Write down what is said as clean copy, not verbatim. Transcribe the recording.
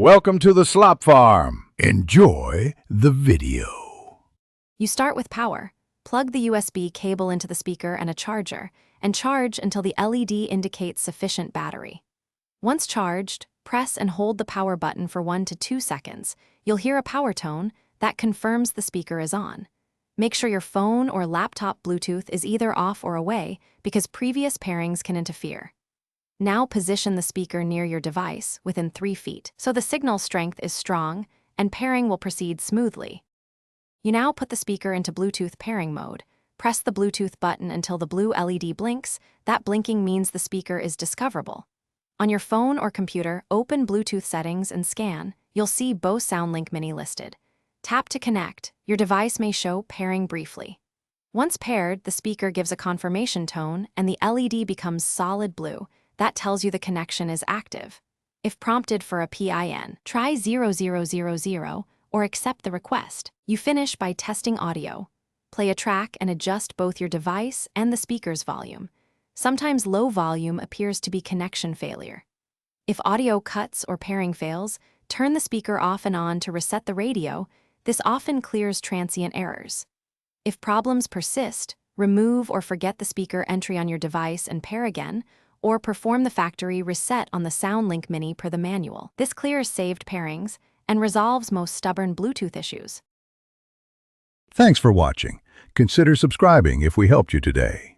Welcome to the Slop Farm. Enjoy the video. You start with power. Plug the USB cable into the speaker and a charger, and charge until the LED indicates sufficient battery. Once charged, press and hold the power button for 1 to 2 seconds. You'll hear a power tone that confirms the speaker is on. Make sure your phone or laptop Bluetooth is either off or away because previous pairings can interfere. Now position the speaker near your device within 3 feet so the signal strength is strong and pairing will proceed smoothly. You now put the speaker into Bluetooth pairing mode. Press the Bluetooth button until the blue LED blinks. That blinking means the speaker is discoverable. On your phone or computer, open Bluetooth settings and scan. You'll see Bose SoundLink Mini listed. Tap to connect. Your device may show pairing briefly. Once paired, the speaker gives a confirmation tone and the LED becomes solid blue. That tells you the connection is active. If prompted for a PIN, try 0000 or accept the request. You finish by testing audio. Play a track and adjust both your device and the speaker's volume. Sometimes low volume appears to be connection failure. If audio cuts or pairing fails, turn the speaker off and on to reset the radio. This often clears transient errors. If problems persist, remove or forget the speaker entry on your device and pair again, or perform the factory reset on the SoundLink Mini per the manual. This clears saved pairings and resolves most stubborn Bluetooth issues. Thanks for watching. Consider subscribing if we helped you today.